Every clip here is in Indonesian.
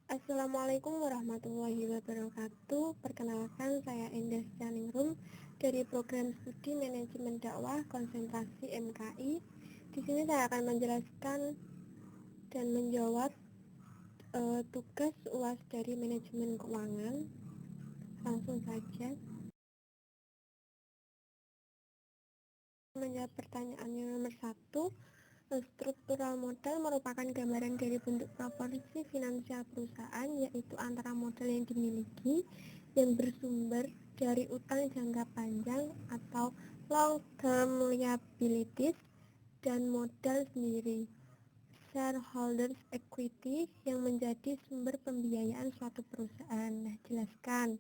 Assalamualaikum warahmatullahi wabarakatuh. Perkenalkan, saya Endah Caningrum dari Program Studi Manajemen Dakwah Konsentrasi MKI. Di sini saya akan menjelaskan dan menjawab tugas UAS dari Manajemen Keuangan. Langsung saja menjawab pertanyaan yang nomor 1. Struktural modal merupakan gambaran dari bentuk proporsi finansial perusahaan, yaitu antara modal yang dimiliki yang bersumber dari utang jangka panjang atau long term liabilities dan modal sendiri, shareholders equity, yang menjadi sumber pembiayaan suatu perusahaan. Nah, jelaskan.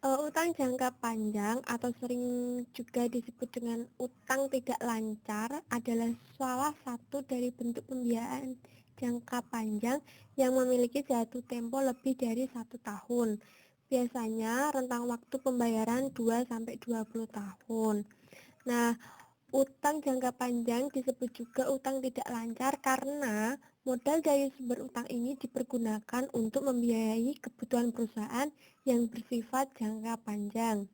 Utang jangka panjang atau sering juga disebut dengan utang tidak lancar adalah salah satu dari bentuk pembiayaan jangka panjang yang memiliki jatuh tempo lebih dari 1 tahun. Biasanya rentang waktu pembayaran 2-20 tahun. Nah, utang jangka panjang disebut juga utang tidak lancar karena modal dari sumber utang ini dipergunakan untuk membiayai kebutuhan perusahaan yang bersifat jangka panjang.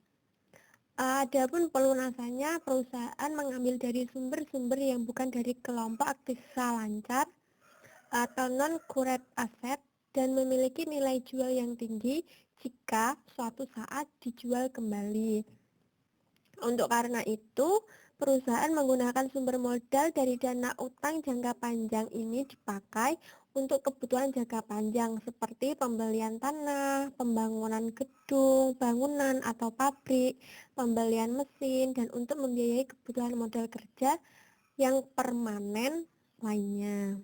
Adapun pelunasannya, perusahaan mengambil dari sumber-sumber yang bukan dari kelompok aktiva lancar atau non-current asset dan memiliki nilai jual yang tinggi jika suatu saat dijual kembali. Untuk karena itu, perusahaan menggunakan sumber modal dari dana utang jangka panjang ini dipakai untuk kebutuhan jangka panjang seperti pembelian tanah, pembangunan gedung, bangunan atau pabrik, pembelian mesin, dan untuk membiayai kebutuhan modal kerja yang permanen lainnya.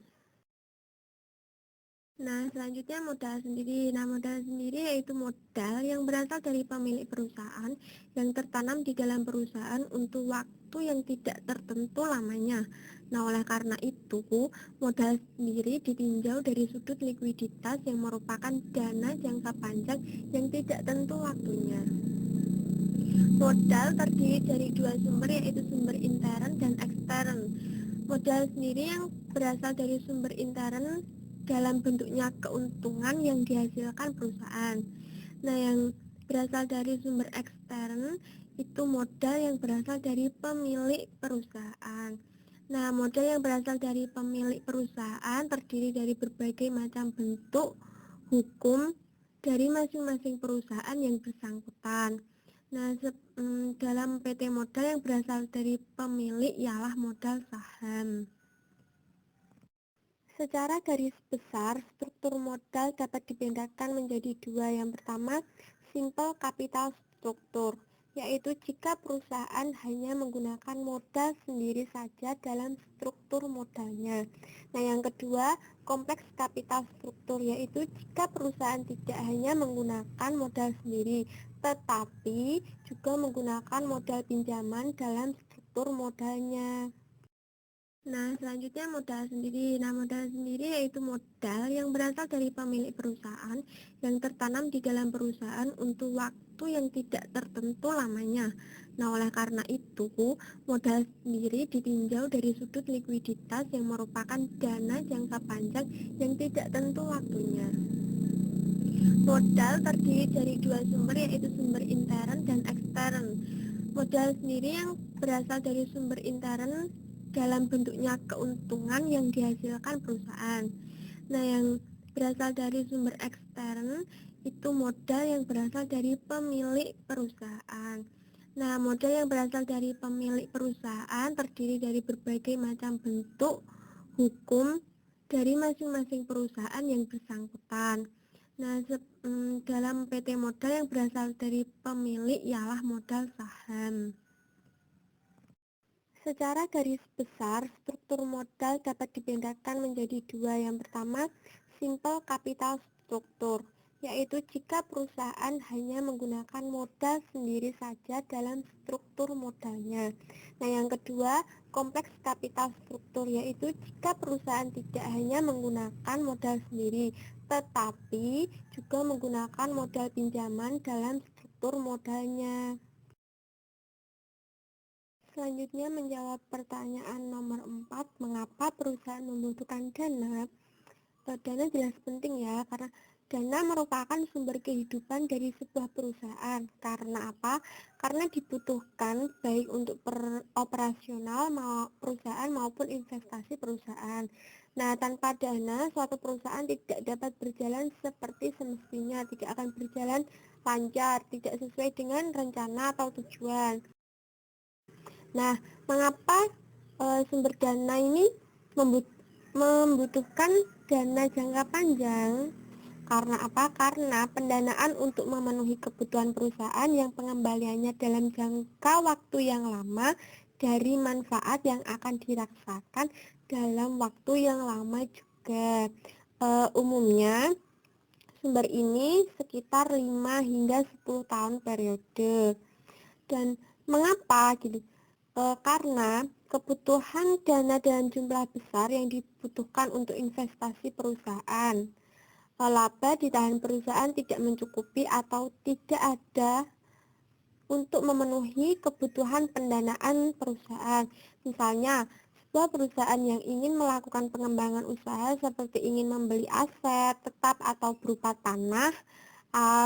Nah, selanjutnya modal sendiri. Nah, modal sendiri yaitu modal yang berasal dari pemilik perusahaan yang tertanam di dalam perusahaan untuk waktu yang tidak tertentu lamanya. Nah, oleh karena itu, modal sendiri ditinjau dari sudut likuiditas yang merupakan dana jangka panjang yang tidak tentu waktunya. Modal terdiri dari dua sumber, yaitu sumber intern dan ekstern. Modal sendiri yang berasal dari sumber intern dalam bentuknya keuntungan yang dihasilkan perusahaan. Nah, yang berasal dari sumber ekstern itu modal yang berasal dari pemilik perusahaan. Nah, modal yang berasal dari pemilik perusahaan terdiri dari berbagai macam bentuk hukum dari masing-masing perusahaan yang bersangkutan. Nah, dalam PT modal yang berasal dari pemilik ialah modal saham. Secara garis besar, struktur modal dapat dibedakan menjadi dua. Yang pertama, simple capital struktur, yaitu jika perusahaan hanya menggunakan modal sendiri saja dalam struktur modalnya. Nah, yang kedua, kompleks capital struktur, yaitu jika perusahaan tidak hanya menggunakan modal sendiri, tetapi juga menggunakan modal pinjaman dalam struktur modalnya. Nah, selanjutnya modal sendiri. Nah, modal sendiri yaitu modal yang berasal dari pemilik perusahaan yang tertanam di dalam perusahaan untuk waktu yang tidak tertentu lamanya. Nah, oleh karena itu, modal sendiri ditinjau dari sudut likuiditas yang merupakan dana jangka panjang yang tidak tentu waktunya. Modal terdiri dari dua sumber, yaitu sumber intern dan ekstern. Modal sendiri yang berasal dari sumber intern dalam bentuknya keuntungan yang dihasilkan perusahaan. Nah, yang berasal dari sumber ekstern itu modal yang berasal dari pemilik perusahaan. Nah, modal yang berasal dari pemilik perusahaan terdiri dari berbagai macam bentuk hukum dari masing-masing perusahaan yang bersangkutan. Nah, dalam PT modal yang berasal dari pemilik ialah modal saham. Secara garis besar, struktur modal dapat dibedakan menjadi dua. Yang pertama, simple capital struktur, yaitu jika perusahaan hanya menggunakan modal sendiri saja dalam struktur modalnya. Nah, yang kedua, kompleks capital struktur, yaitu jika perusahaan tidak hanya menggunakan modal sendiri, tetapi juga menggunakan modal pinjaman dalam struktur modalnya. Selanjutnya menjawab pertanyaan nomor 4, mengapa perusahaan membutuhkan dana? Dana jelas penting ya, karena dana merupakan sumber kehidupan dari sebuah perusahaan. Karena apa? Karena dibutuhkan baik untuk operasional perusahaan maupun investasi perusahaan. Nah, tanpa dana, suatu perusahaan tidak dapat berjalan seperti semestinya, tidak akan berjalan lancar, tidak sesuai dengan rencana atau tujuan. Nah, mengapa sumber dana ini membutuhkan dana jangka panjang? Karena apa? Karena pendanaan untuk memenuhi kebutuhan perusahaan yang pengembaliannya dalam jangka waktu yang lama dari manfaat yang akan dirasakan dalam waktu yang lama juga. Umumnya sumber ini sekitar 5 hingga 10 tahun periode. Dan mengapa gitu? Karena kebutuhan dana dalam jumlah besar yang dibutuhkan untuk investasi perusahaan. Laba di tangan perusahaan tidak mencukupi atau tidak ada untuk memenuhi kebutuhan pendanaan perusahaan. Misalnya, sebuah perusahaan yang ingin melakukan pengembangan usaha seperti ingin membeli aset tetap atau berupa tanah,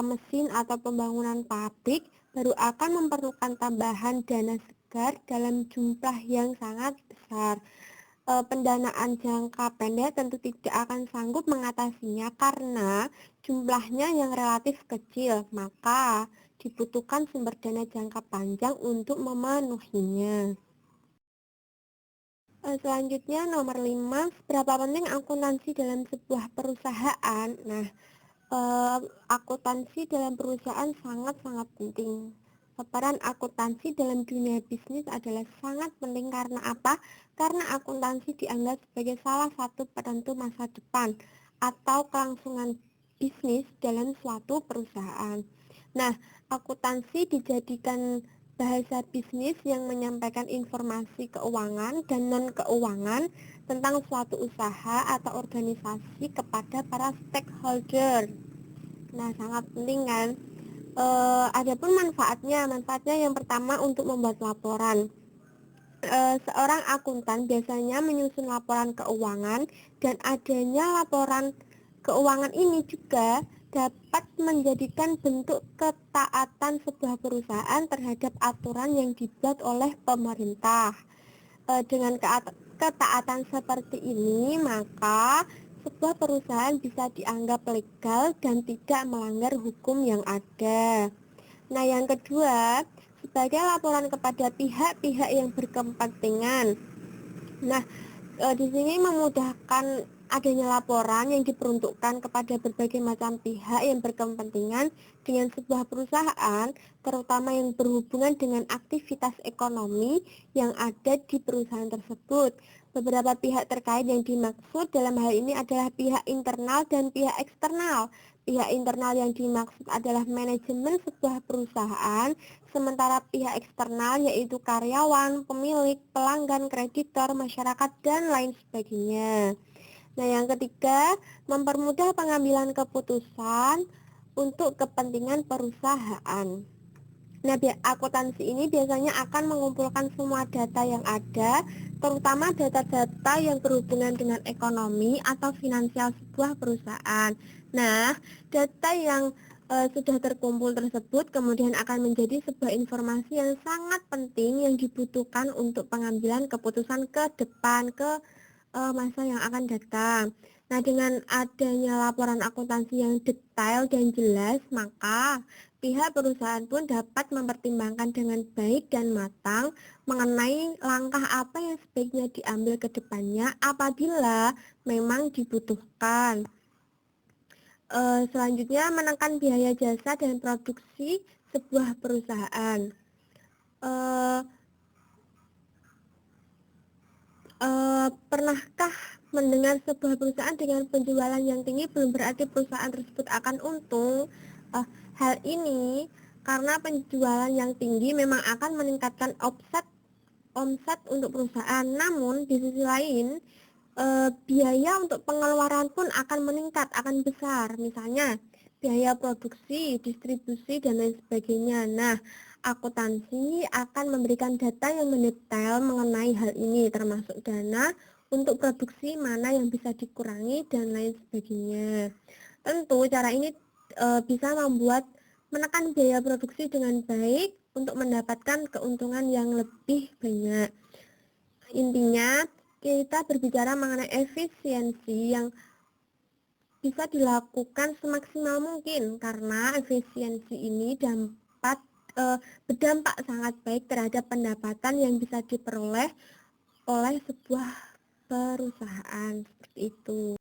mesin atau pembangunan pabrik baru akan memerlukan tambahan dana segar dalam jumlah yang sangat besar. Pendanaan jangka pendek tentu tidak akan sanggup mengatasinya karena jumlahnya yang relatif kecil, maka dibutuhkan sumber dana jangka panjang untuk memenuhinya. Selanjutnya nomor 5, seberapa penting akuntansi dalam sebuah perusahaan? Nah, akuntansi dalam perusahaan sangat-sangat penting. Peran akuntansi dalam dunia bisnis adalah sangat penting karena apa? Karena akuntansi dianggap sebagai salah satu penentu masa depan atau kelangsungan bisnis dalam suatu perusahaan. Nah, akuntansi dijadikan bahasa bisnis yang menyampaikan informasi keuangan dan non-keuangan tentang suatu usaha atau organisasi kepada para stakeholder. Nah, sangat penting kan? Adapun manfaatnya yang pertama untuk membuat laporan. Seorang akuntan biasanya menyusun laporan keuangan dan adanya laporan keuangan ini juga dapat menjadikan bentuk ketaatan sebuah perusahaan terhadap aturan yang dibuat oleh pemerintah. Dengan ketaatan seperti ini, maka sebuah perusahaan bisa dianggap legal dan tidak melanggar hukum yang ada. Nah, yang kedua, sebagai laporan kepada pihak-pihak yang berkepentingan. Nah, di sini memudahkan adanya laporan yang diperuntukkan kepada berbagai macam pihak yang berkepentingan dengan sebuah perusahaan, terutama yang berhubungan dengan aktivitas ekonomi yang ada di perusahaan tersebut. Beberapa pihak terkait yang dimaksud dalam hal ini adalah pihak internal dan pihak eksternal. Pihak internal yang dimaksud adalah manajemen sebuah perusahaan, sementara pihak eksternal yaitu karyawan, pemilik, pelanggan, kreditor, masyarakat, dan lain sebagainya. Nah, yang ketiga, mempermudah pengambilan keputusan untuk kepentingan perusahaan. Nah, akuntansi ini biasanya akan mengumpulkan semua data yang ada, terutama data-data yang berhubungan dengan ekonomi atau finansial sebuah perusahaan. Nah, data yang sudah terkumpul tersebut kemudian akan menjadi sebuah informasi yang sangat penting yang dibutuhkan untuk pengambilan keputusan ke depan, ke masa yang akan datang. Nah, dengan adanya laporan akuntansi yang detail dan jelas, maka pihak perusahaan pun dapat mempertimbangkan dengan baik dan matang mengenai langkah apa yang sebaiknya diambil ke depannya apabila memang dibutuhkan. Selanjutnya, menekan biaya jasa dan produksi sebuah perusahaan. Pernahkah mendengar sebuah perusahaan dengan penjualan yang tinggi belum berarti perusahaan tersebut akan untung? Hal ini karena penjualan yang tinggi memang akan meningkatkan omset untuk perusahaan. Namun di sisi lain, biaya untuk pengeluaran pun akan meningkat, akan besar. Misalnya biaya produksi, distribusi, dan lain sebagainya. Nah, akuntansi akan memberikan data yang mendetail mengenai hal ini, termasuk dana untuk produksi mana yang bisa dikurangi dan lain sebagainya. Tentu cara ini bisa menekan biaya produksi dengan baik untuk mendapatkan keuntungan yang lebih banyak. Intinya kita berbicara mengenai efisiensi yang bisa dilakukan semaksimal mungkin karena efisiensi ini berdampak sangat baik terhadap pendapatan yang bisa diperoleh oleh sebuah perusahaan seperti itu.